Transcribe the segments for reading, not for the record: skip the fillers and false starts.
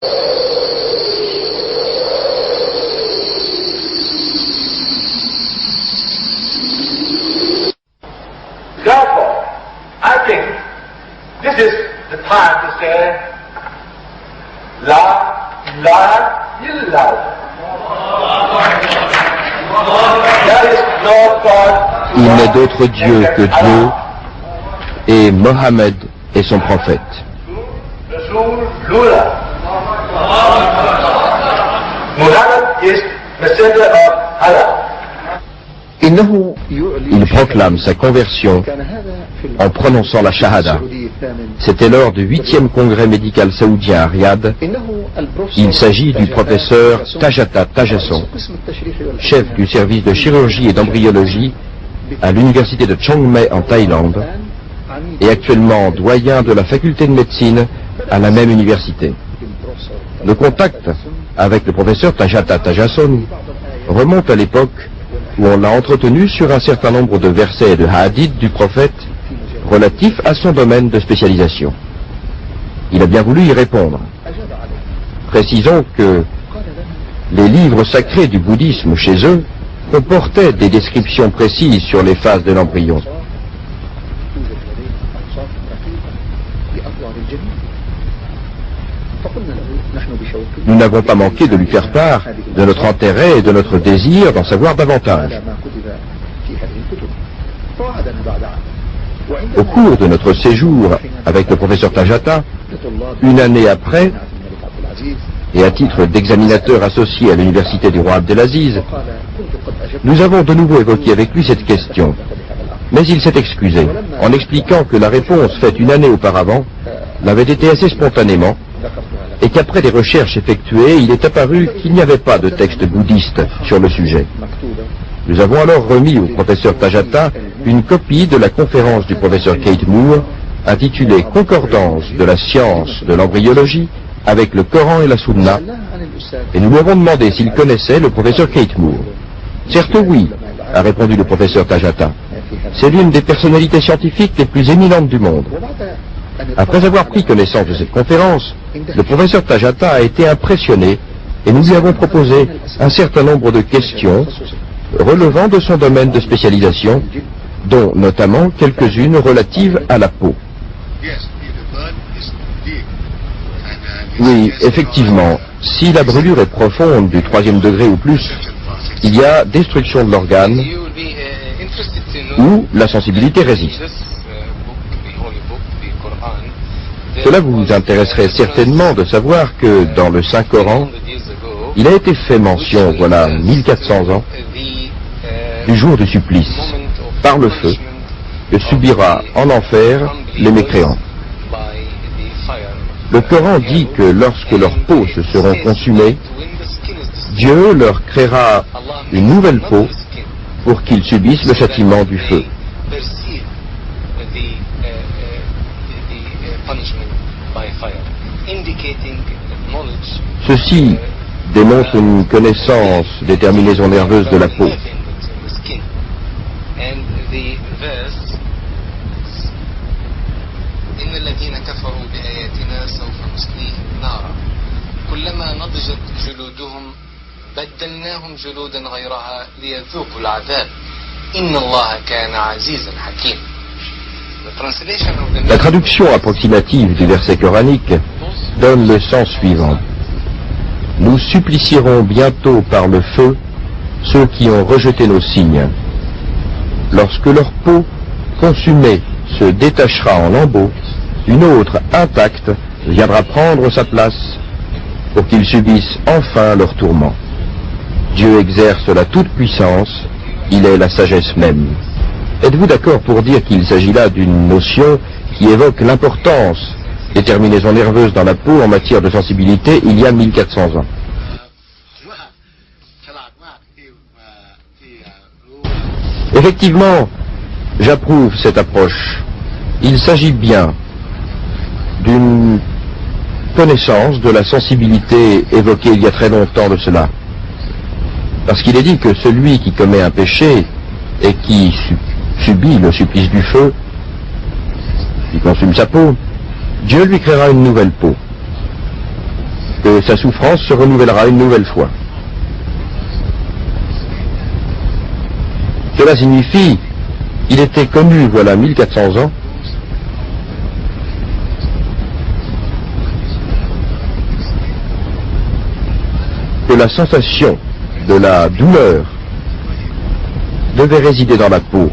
Therefore, I think this is the time to say, La ilaha illallah. There is no God. Il n'est d'autre Dieu que Dieu, et Mohammed est son prophète. Rasulullah. Muhammad is messenger of Allah. Il proclame sa conversion en prononçant la Shahada. C'était lors du 8e congrès médical saoudien à Riyad. Il s'agit du professeur Tajata Tajason, chef du service de chirurgie et d'embryologie à l'université de Chiang Mai en Thaïlande et actuellement doyen de la faculté de médecine à la même université. Le contact avec le professeur Tajata Tajason remonte à l'époque où on l'a entretenu sur un certain nombre de versets et de hadiths du prophète relatifs à son domaine de spécialisation. Il a bien voulu y répondre. Précisons que les livres sacrés du bouddhisme chez eux comportaient des descriptions précises sur les phases de l'embryon. Nous n'avons pas manqué de lui faire part de notre intérêt et de notre désir d'en savoir davantage. Au cours de notre séjour avec le professeur Tajata, une année après, et à titre d'examinateur associé à l'université du roi Abdelaziz, nous avons de nouveau évoqué avec lui cette question. Mais il s'est excusé, en expliquant que la réponse faite une année auparavant l'avait été assez spontanément, et qu'après des recherches effectuées, il est apparu qu'il n'y avait pas de texte bouddhiste sur le sujet. Nous avons alors remis au professeur Tajata une copie de la conférence du professeur Kate Moore, intitulée « Concordance de la science de l'embryologie avec le Coran et la Sunna », et nous lui avons demandé s'il connaissait le professeur Kate Moore. « Certes oui », a répondu le professeur Tajata. « C'est l'une des personnalités scientifiques les plus éminentes du monde. » Après avoir pris connaissance de cette conférence, le professeur Tajata a été impressionné et nous lui avons proposé un certain nombre de questions relevant de son domaine de spécialisation, dont notamment quelques-unes relatives à la peau. Oui, effectivement, si la brûlure est profonde du 3e degré ou plus, il y a destruction de l'organe où la sensibilité résiste. Cela vous intéresserait certainement de savoir que dans le Saint-Coran, il a été fait mention, voilà 1400 ans, du jour du supplice, par le feu, que subira en enfer les mécréants. Le Coran dit que lorsque leurs peaux se seront consumées, Dieu leur créera une nouvelle peau pour qu'ils subissent le châtiment du feu. Ceci démontre une connaissance des terminaisons nerveuses de la peau. La traduction approximative du verset coranique donne le sens suivant. Nous supplicierons bientôt par le feu ceux qui ont rejeté nos signes. Lorsque leur peau consumée se détachera en lambeaux, une autre intacte viendra prendre sa place pour qu'ils subissent enfin leur tourment. Dieu exerce la toute-puissance, il est la sagesse même. Êtes-vous d'accord pour dire qu'il s'agit là d'une notion qui évoque l'importance des terminaisons nerveuses dans la peau en matière de sensibilité il y a 1400 ans? Effectivement, j'approuve cette approche. Il s'agit bien d'une connaissance de la sensibilité évoquée il y a très longtemps de cela. Parce qu'il est dit que celui qui commet un péché et qui subit le supplice du feu, qui consume sa peau, Dieu lui créera une nouvelle peau. que sa souffrance se renouvellera une nouvelle fois. Cela signifie, il était connu voilà 1400 ans, que la sensation de la douleur devait résider dans la peau.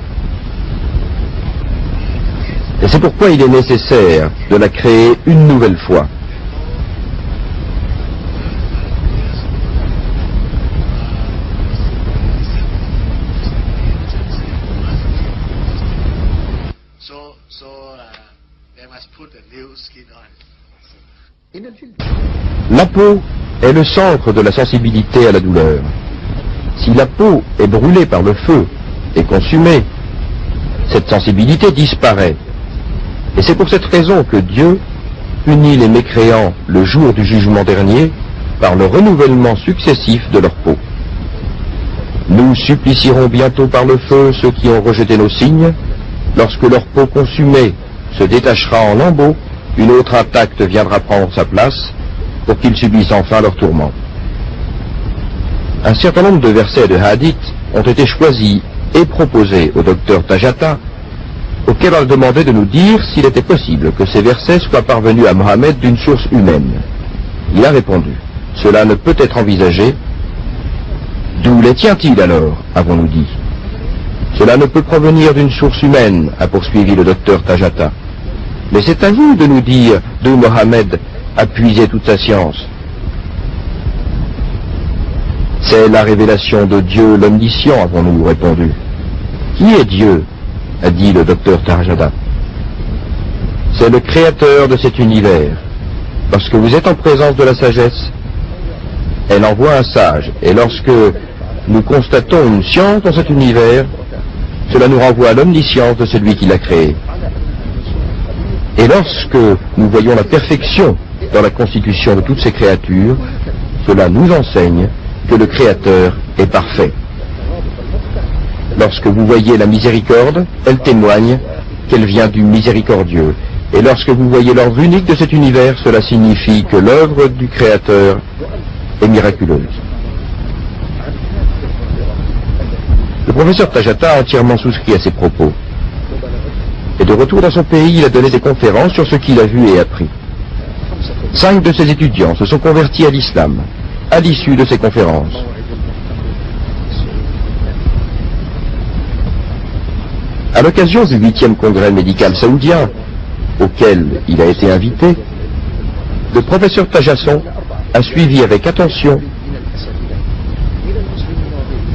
Et c'est pourquoi il est nécessaire de la créer une nouvelle fois. La peau est le centre de la sensibilité à la douleur. Si la peau est brûlée par le feu et consumée, cette sensibilité disparaît. Et c'est pour cette raison que Dieu punit les mécréants le jour du jugement dernier par le renouvellement successif de leur peau. Nous supplicierons bientôt par le feu ceux qui ont rejeté nos signes. Lorsque leur peau consumée se détachera en lambeaux, une autre intacte viendra prendre sa place pour qu'ils subissent enfin leur tourment. Un certain nombre de versets de hadith ont été choisis et proposés au docteur Tajata, auquel on demandait de nous dire s'il était possible que ces versets soient parvenus à Mohammed d'une source humaine. Il a répondu, cela ne peut être envisagé. D'où les tient-il alors, avons-nous dit? Cela ne peut provenir d'une source humaine, a poursuivi le docteur Tajata. Mais c'est à vous de nous dire d'où Mohammed a puisé toute sa science. C'est la révélation de Dieu l'omniscient, avons-nous répondu. Qui est Dieu? A dit le docteur Tajata. C'est le créateur de cet univers. Lorsque vous êtes en présence de la sagesse, elle envoie un sage. Et lorsque nous constatons une science dans cet univers, cela nous renvoie à l'omniscience de celui qui l'a créé. Et lorsque nous voyons la perfection dans la constitution de toutes ces créatures, cela nous enseigne que le Créateur est parfait. Lorsque vous voyez la miséricorde, elle témoigne qu'elle vient du miséricordieux. Et lorsque vous voyez l'ordre unique de cet univers, cela signifie que l'œuvre du Créateur est miraculeuse. Le professeur Tajata a entièrement souscrit à ces propos. Et de retour dans son pays, il a donné des conférences sur ce qu'il a vu et appris. 5 de ses étudiants se sont convertis à l'islam à l'issue de ces conférences. À l'occasion du 8e congrès médical saoudien, auquel il a été invité, le professeur Tajasson a suivi avec attention,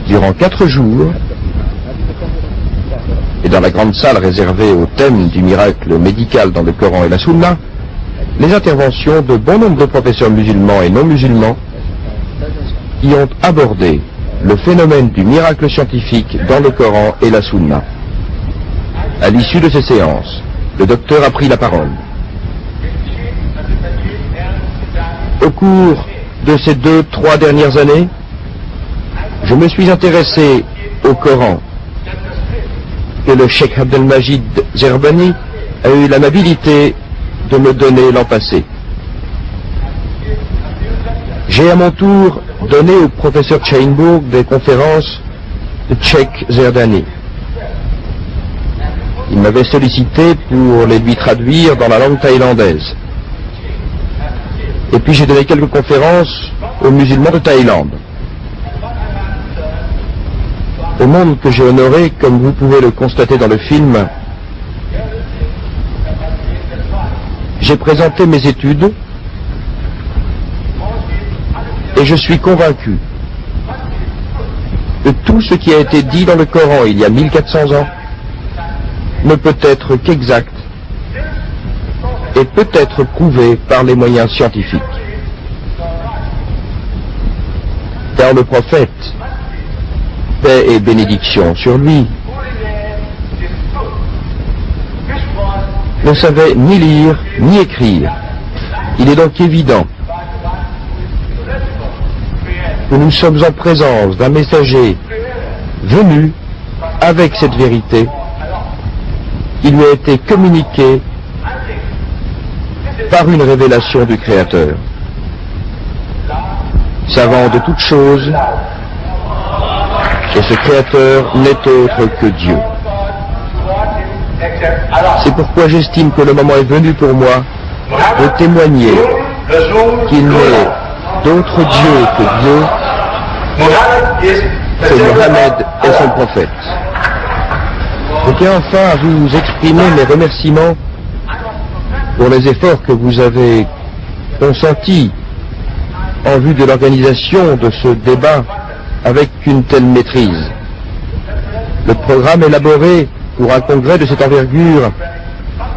durant 4 jours, et dans la grande salle réservée au thème du miracle médical dans le Coran et la Sunna, les interventions de bon nombre de professeurs musulmans et non musulmans qui ont abordé le phénomène du miracle scientifique dans le Coran et la Sunna. À l'issue de ces séances, le docteur a pris la parole. Au cours de ces 2-3 dernières années, je me suis intéressé au Coran que le Cheikh Abdelmajid Zerbani a eu l'amabilité de me donner l'an passé. J'ai à mon tour donné au professeur Chainbourg des conférences de Cheikh Zerdani. Il m'avait sollicité pour les lui traduire dans la langue thaïlandaise. Et puis j'ai donné quelques conférences aux musulmans de Thaïlande. Au monde que j'ai honoré, comme vous pouvez le constater dans le film, j'ai présenté mes études et je suis convaincu que tout ce qui a été dit dans le Coran il y a 1400 ans ne peut être qu'exact et peut être prouvé par les moyens scientifiques. Car le prophète, paix et bénédiction sur lui, ne savait ni lire ni écrire. Il est donc évident que nous sommes en présence d'un messager venu avec cette vérité qui lui a été communiquée par une révélation du Créateur. savant de toutes choses, et ce Créateur n'est autre que Dieu. C'est pourquoi j'estime que le moment est venu pour moi de témoigner qu'il n'est d'autre Dieu que Dieu, que Mohammed est son prophète. Je tiens enfin à vous exprimer mes remerciements pour les efforts que vous avez consentis en vue de l'organisation de ce débat avec une telle maîtrise. Le programme élaboré pour un congrès de cette envergure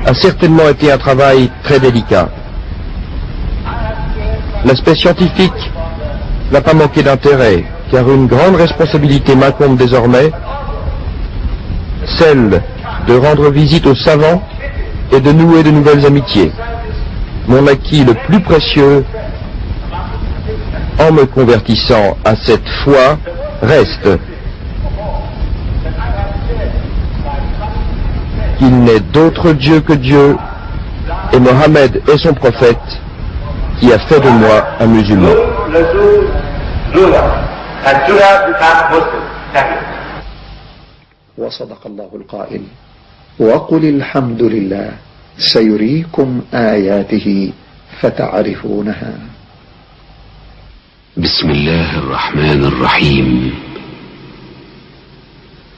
a certainement été un travail très délicat. L'aspect scientifique n'a pas manqué d'intérêt, car une grande responsabilité m'incombe désormais, celle de rendre visite aux savants et de nouer de nouvelles amitiés. Mon acquis le plus précieux, en me convertissant à cette foi, reste qu'il n'est d'autre Dieu que Dieu, et Mohammed est son prophète, qui a fait de moi un musulman. وصدق الله القائل وقل الحمد لله سيريكم آياته فتعرفونها. بسم الله الرحمن الرحيم.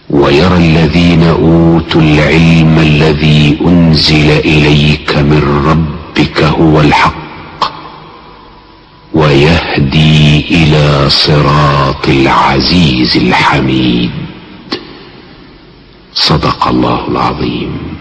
ويرى الذين أوتوا العلم الذي أنزل إليك من ربك هو الحق ويهدي إلى صراط العزيز الحميد. صدق الله العظيم.